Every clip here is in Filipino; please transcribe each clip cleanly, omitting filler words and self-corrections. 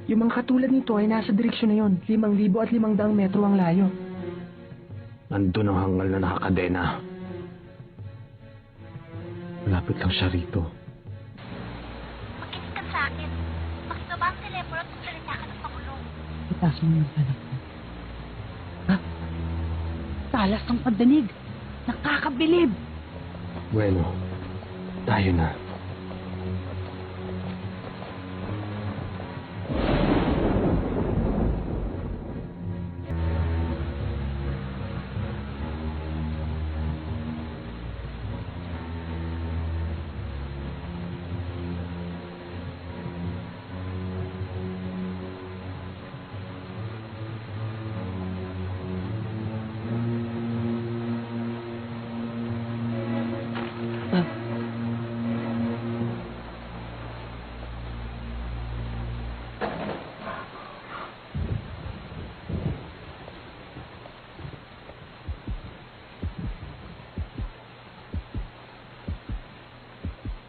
Yung mga katulad nito ay nasa direksyon na yon. 5,000 at 500 metro ang layo. Nandun ang hangal na nakakadena. Malapit lang siya rito. Makinig ka sa akin. Pakibaba ang telepono at magsalita ka ng pakulong. Itaas mo yung anak ko. Ha? Talas ang pagdanig. Nakakabilib. Bueno, tayo na.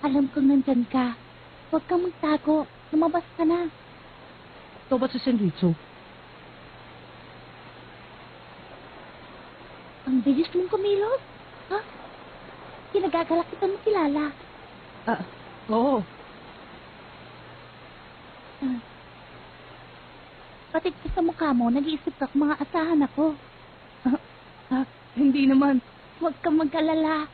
Alam kong nandyan ka. Huwag kang magtago. Lumabas ka na. Ito ba si Senritsu? Ang bilis mong kumilos. Ha? Kinagagalak kita mo kilala. Oo. Pati sa mukha mo, nag-iisip ka kung mga asahan ako. Hindi naman. Huwag kang mag-alala.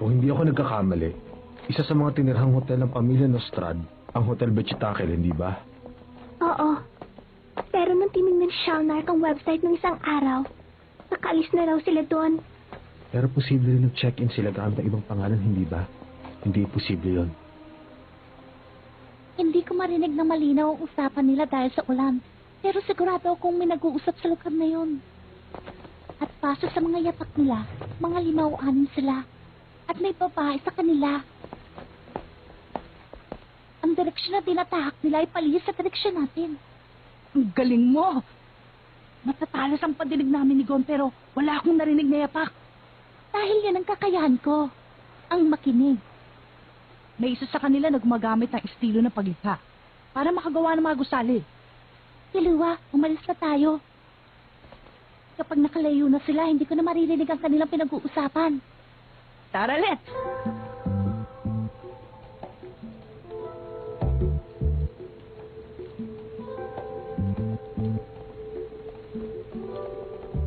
Kung hindi ako nagkakamali, isa sa mga tinirhang hotel ng pamilya Nostrad, ang Hotel Bechitakel, hindi ba? Oo. Pero nung tinignan Shalnark ang website ng isang araw, nakaalis na raw sila doon. Pero posible rin nag-check-in sila gamit ng ibang pangalan, hindi ba? Hindi posible yon. Hindi ko marinig na malinaw ang usapan nila dahil sa ulan. Pero sigurado akong may nag-uusap sa lugar na yun. At paso sa mga yapak nila, mga 5 o 6 sila. At may babae sa kanila. Ang direksyon na tinatahak nila ay palihis sa direksyon natin. Ang galing mo. Matatalas ang padinig namin ni Gon pero wala akong narinig na yapak. Dahil yan ang kakayahan ko. Ang makinig. May isa sa kanila na gumagamit ng estilo ng paglikha para makagawa ng mga gusali. Kiliwa, umalis na tayo. Kapag nakalayo na sila, hindi ko na maririnig ang kanilang pinag-uusapan. Tara, let's!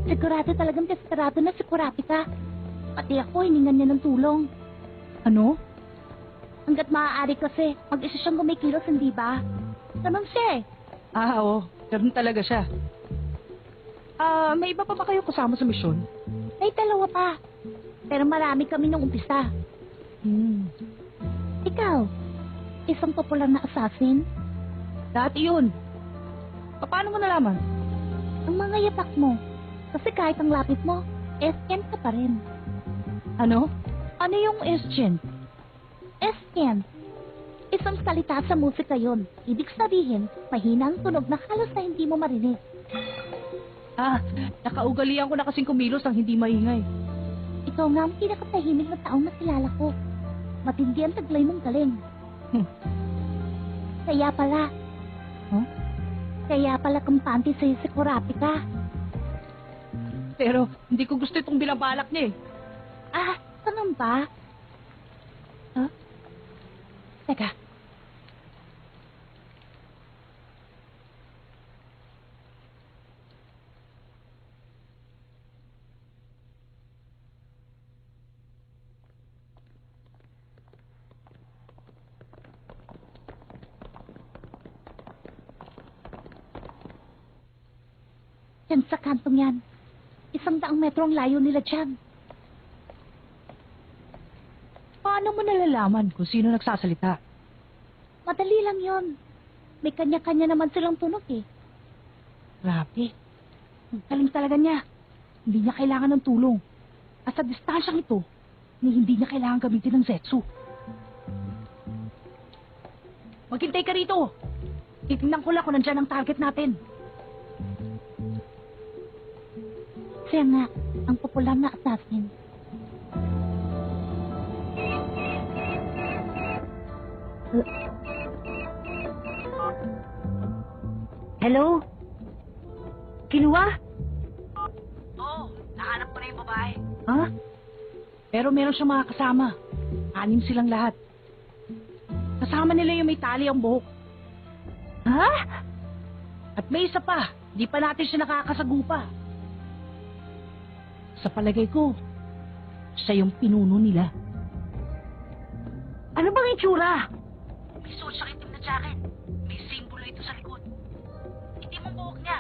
Sigurado talagang desperado na si Kurapika. Pati ako, hiningan niya ng tulong. Ano? Hanggat maaari kasi, mag-isa siyang gumikilos, hindi ba? Ganun siya eh. Oo. Ganun talaga siya. May iba pa ba kayo kasama sa misyon? May 2 pa. Pero marami kami nung umpisa. Ikaw, isang popular na assassin? Dati yun. Paano mo nalaman? Ang mga yapak mo. Kasi kahit ang lapit mo, SM ka pa rin. Ano? Ano yung S-Gen? SM. Isang salita sa musika yon. Ibig sabihin, mahina ang tunog na halos na hindi mo marinig. Nakaugalian ko na kasing kumilos ang hindi maingay. Ikaw nga ang pinakatahimik na taong nakilala ko. Matindi ang taglay mong galing. Kaya pala. Huh? Kaya pala kampante sa'yo si Kurapika. Pero hindi ko gusto itong binabalak niya eh. Ganun ba? Huh? Teka. Yan sa kantong yan. 100 metro ang layo nila dyan. Paano mo nalalaman kung sino nagsasalita? Madali lang yon. May kanya-kanya naman silang tunog eh. Grabe. Ang galing talaga niya. Hindi niya kailangan ng tulong. At sa distansyang ito, hindi niya kailangan gamitin ng Zetsu. Maghintay ka rito. Titingnan ko lang kung nandyan ang target natin. Siya nga, ang popular na assassin. Hello? Kilua? Oo, nahanap ko na yung babae. Ha? Pero meron siyang mga kasama. 6 silang lahat. Kasama nila yung may tali ang buhok. Ha? At may isa pa, di pa natin siya nakakasagupa. Sa palagay ko, siya yung pinuno nila. Ano bang itsura? May suot siyang itim na jacket. May simbolo ito sa likod. Hindi mo buhok niya.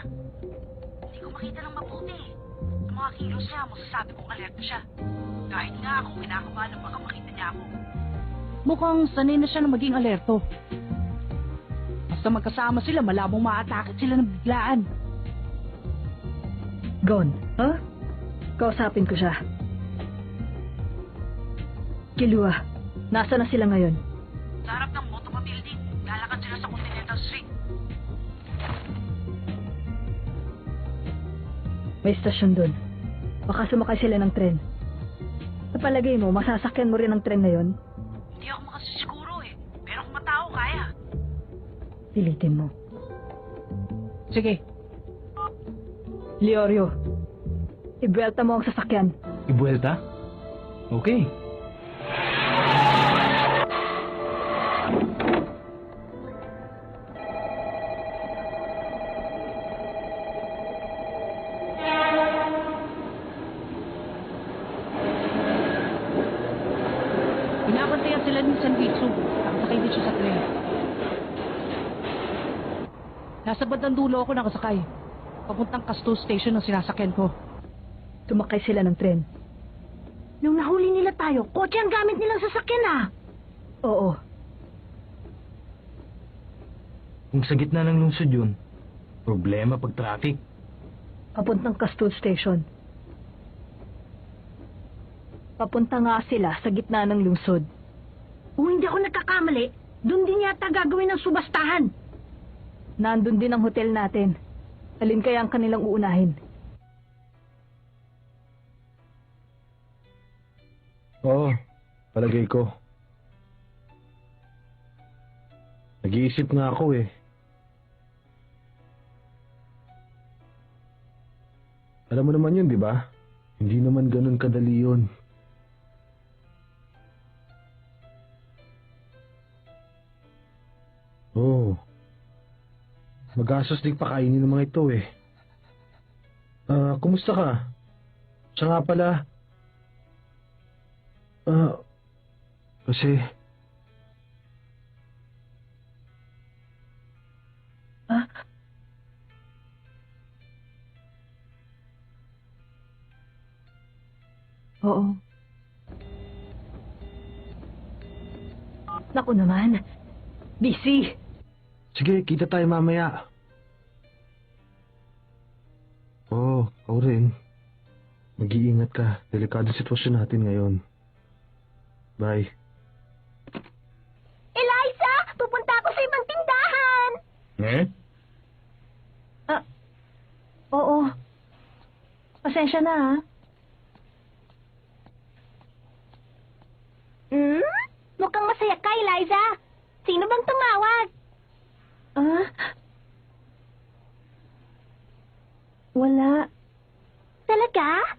Hindi ko makita ng mabuti. Sa mga kilos niya, masasabi kong alerto siya. Kahit nga ako, kinakabahan na baka makita niya ako. Mukhang sanay na siya na maging alerto. Basta magkasama sila, malabong maatakit sila ng biglaan. Gon, ha? Kausapin ko siya. Kilua, nasa na sila ngayon? Sa harap ng Motoma Building, lalakad sila sa Continental Street. May istasyon dun. Baka sumakay sila ng tren. Sa palagay mo, masasakyan mo rin ang tren na yon? Hindi ako makasisiguro eh. Pero kung matao, kaya. Pilitin mo. Sige. Leorio, ibuelta mo ang sasakyan. Ibuelta? Okay. Binabantayan sila ni Sanbitsu. Nakasakay din siya sa tren. Nasa bandang dulo ako nakasakay. Papuntang Castle Station ang sinasakyan ko. Sumakay sila ng tren. Nung nahuli nila tayo, kotse ang gamit nilang sasakyan ah. Oo. Kung sa gitna ng lungsod yun, problema pag traffic. Papuntang Castle Station. Papunta nga sila sa gitna ng lungsod. Kung hindi ako nagkakamali, doon din yata gagawin ng subastahan. Nandun din ang hotel natin. Alin kaya ang kanilang uunahin? Oo, palagay ko. Nag-iisip nga ako eh. Alam mo naman yun, di ba? Hindi naman ganun kadali yun. Oo. Magastos din pakainin ng mga ito eh. Kumusta ka? Siya nga pala. Kasi... Oo. Naku naman. Busy. Sige, kita tayo mamaya. Oo, ako rin. Mag-iingat ka. Delikado sitwasyon natin ngayon. Bye. Eliza, pupunta ako sa ibang tindahan. Eh? Oo. Pasensya na ha. Mukhang masaya ka, Eliza. Sino bang tumawag? Wala. Talaga?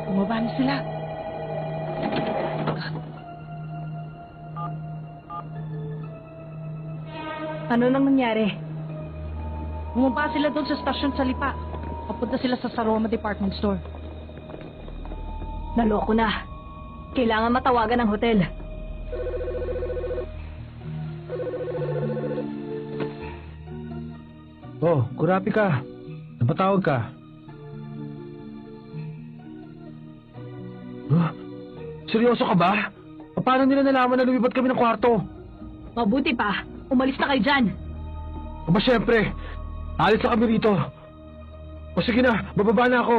Bumaba na sila. Ano nang nangyari? Bumaba sila doon sa stasyon sa Lipa. Papunta sila sa Saroma Department Store. Naloko na. Kailangan matawagan ng hotel. Oh, Kurapi ka. Napatawag ka. Huh? Seryoso ka ba? Paano nila nalaman na lumipat kami ng kwarto? Mabuti pa. Umalis na kayo dyan. Aba, syempre. Alis na kami rito. O sige na, bababa na ako.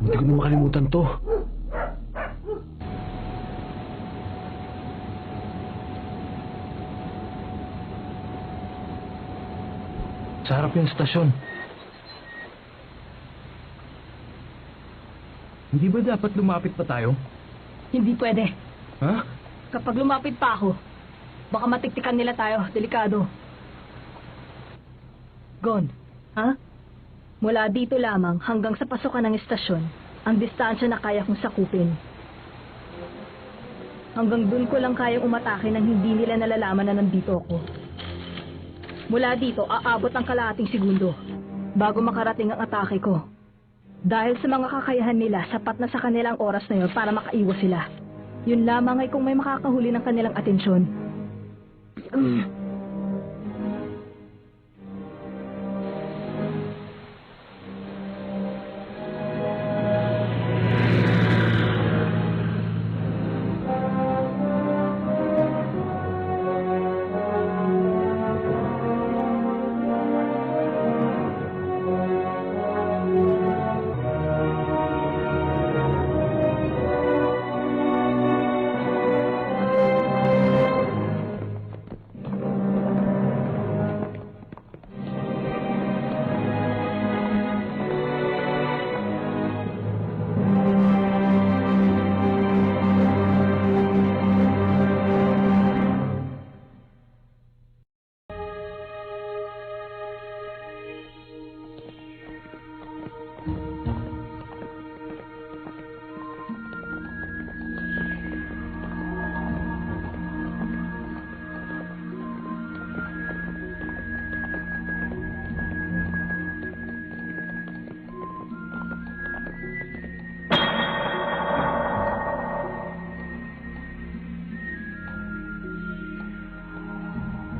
Hindi ko na makalimutan to. Sa harap yung stasyon. Hindi ba dapat lumapit pa tayo? Hindi pwede. Ha? Kapag lumapit pa ako, baka matiktikan nila tayo. Delikado. Gon, ha? Mula dito lamang hanggang sa pasukan ng istasyon, ang distansya na kaya kong sakupin. Hanggang dun ko lang kayang umatake nang hindi nila nalalaman na nandito ako. Mula dito, aabot ang kalahating segundo bago makarating ang atake ko. Dahil sa mga kakayahan nila, sapat na sa kanilang oras na yun para makaiwas sila. Yun lamang ay kung may makakahuli ng kanilang atensyon.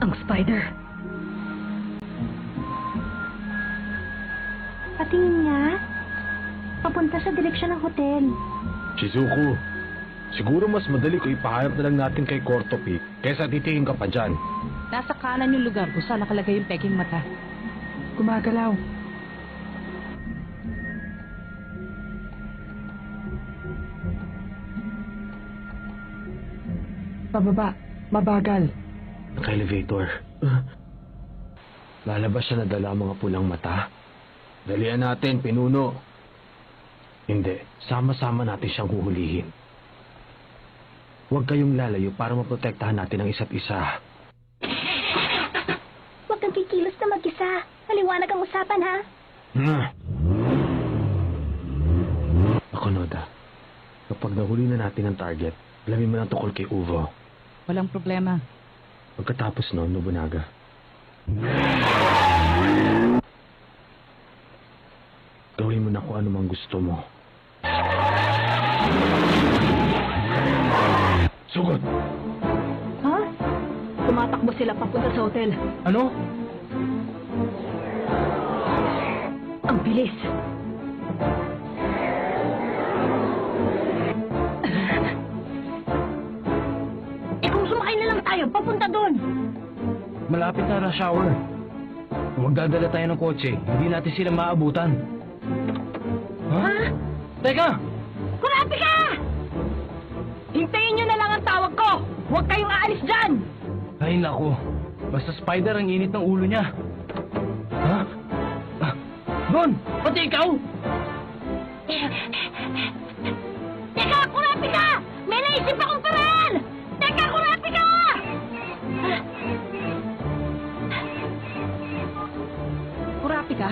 Ang spider. Patingin nga. Papunta sa direksyon ng hotel. Shizuku, siguro mas madali kung ipahayap na lang natin kay Kortopi kaysa titingin ka pa dyan. Nasa kanan yung lugar kung saan nakalagay yung peking mata. Gumagalaw. Pababa. Mabagal. Naka-elevator. Lalabas siya na dala ang mga pulang mata. Dalian natin, pinuno. Hindi, sama-sama natin siyang huhulihin. Huwag kayong lalayo para maprotektahan natin ang isa't isa. Huwag kang kikilos na mag-isa. Maliwanag ang usapan, ha? Ako, Noda. Kapag nahuli na natin ang target, alamin mo ng tukol kay Uvo. Walang problema. Pagkatapos noon, Nobunaga. Gawin mo na kung ano mang gusto mo. Sugod! Ha? Tumatakbo sila papunta sa hotel. Ano? Ang bilis. Kung sumakay na lang tayo, papunta doon. Malapit na rush hour. Kung magdadala tayo ng kotse, hindi natin sila maabutan. Ha? Teka! Kurapi ka! Hintayin nyo na lang ang tawag ko! Huwag kayong aalis dyan! Ay nako, basta spider ang init ng ulo niya. Ha? Don! Pati ikaw! Teka, kurapi ka! May naisip akong paraan! Teka, kurapi ka! ka?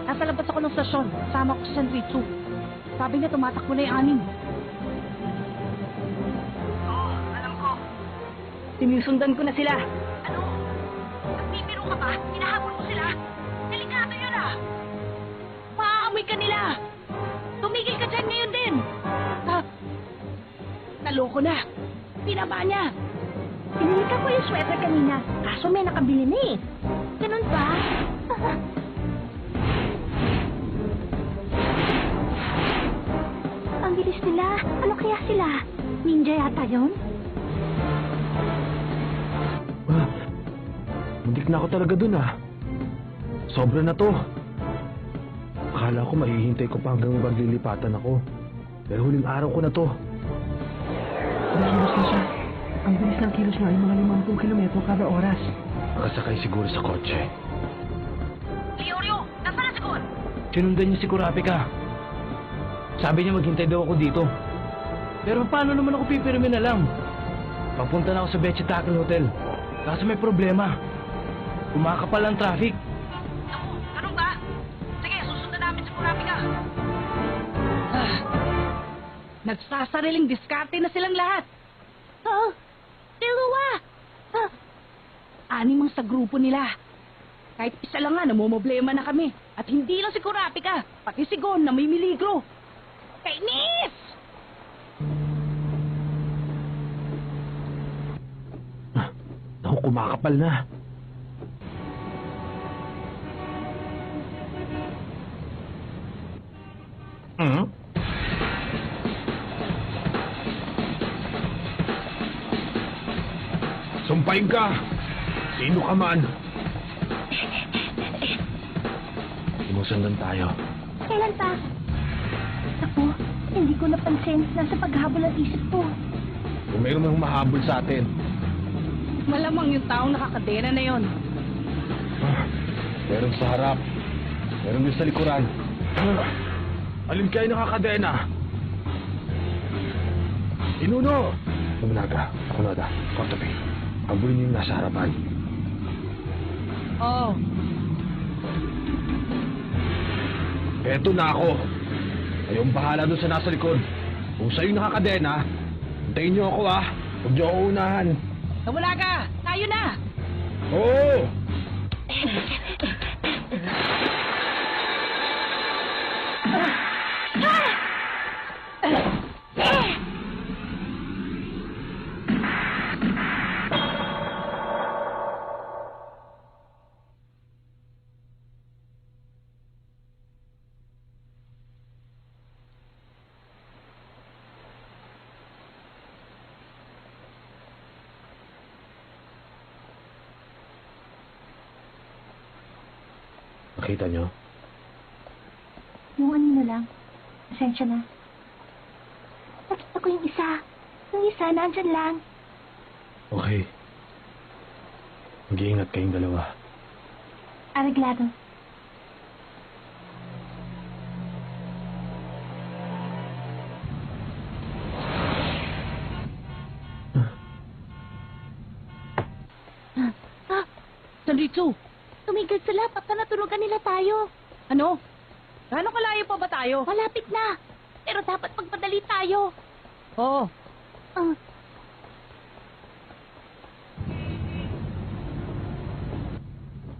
Nasa labas ako ng stasyon. Sama ko si Sanritsu. Sabi niya tumatakbo na yung anim. Oo, alam ko. Sinusundan ko na sila. Ano? Nagbibiro ka ba? Hinahabol mo sila? Delikado yun ah! Maaamoy ka nila! Tumigil ka dyan ngayon din! Ah, naloko na! Pinaba niya! Pinilitan ko yung sweater kanina, kaso may nakabili na eh. Ganun ba? Ang bilis nila. Ano kaya sila? Ninja yata yun? Muntik na ako talaga dun Sobra na to. Akala ko mahihintay ko pa hanggang maglilipatan ako. Pero huling araw ko na to. Kumikilos na siya. Ang bilis ng kilos niya ay mga 50 kilometro kada oras. Nakasakay siguro sa kotse. Ryo! Nasaan na siguro? Sinundan niya si Kurapika. Sabi niya maghintay daw ako dito. Pero paano naman ako pipirmin na lang? Papunta na ako sa Bechitakel Hotel. Kaso may problema. Kumakapal ang traffic. Naku, ganun ba? Sige, susundan namin si Kurapika. Ah, nagsasariling diskarte na silang lahat. Oh, dalawa! Ah, anim ang sa grupo nila. Kahit isa lang nga, namumblema na kami. At hindi lang si Kurapika, pati si Gon na may miligro. Kainis! Naku, kumakapal na. Sumpahin ka! Sino ka man? Sinusundan tayo. Kailan pa? Ako, hindi ko napansin. Nasa paghabol ang isip ko. Kung mayroon mang mahabol sa atin. Malamang yung taong nakakadena na yon. Meron sa harap. Meron din sa likuran. Alin kayo nakakadena? Inuno! Suminaga, Kunoda, Kotobi. Abulin niyo yung nasa harapan. Oo. Eto na ako. Kayong bahala doon sa nasa likod. Kung sa'yo nakakadena, hintayin niyo ako Huwag niyo ako unahan. Nawala ka! Tayo na! Oo! Nakita niyo? Yung ano na lang. Pasensya na. Nakita ko yung isa. Yung isa, nandyan lang. Okay. Mag-iingat kayong dalawa. Areglado. Sanritsu! Tumigil sila, baka naturugan nila tayo. Ano? Gaano kalayo pa ba tayo? Malapit na. Pero dapat magpadali tayo. Oo. Ah,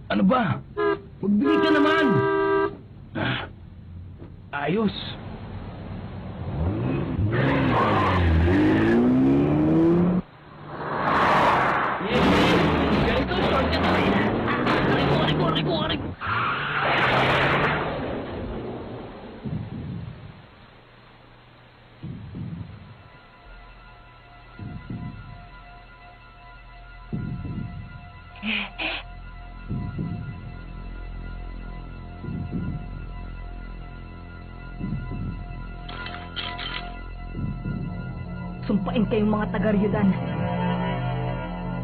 Ano ba? Magbili ka naman! Ayos! Ganito, shortcut na rin! Rico! Sumpain kayong mga taga-Ryudan.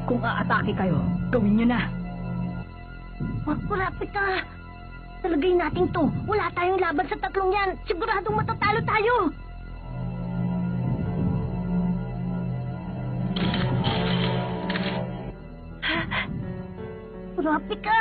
Kung aatake kayo, gawin nyo na. Wag kurapit ka. Talagay natin to. Wala tayong laban sa tatlong yan. Siguradong matatalo tayo. Kurapit ka.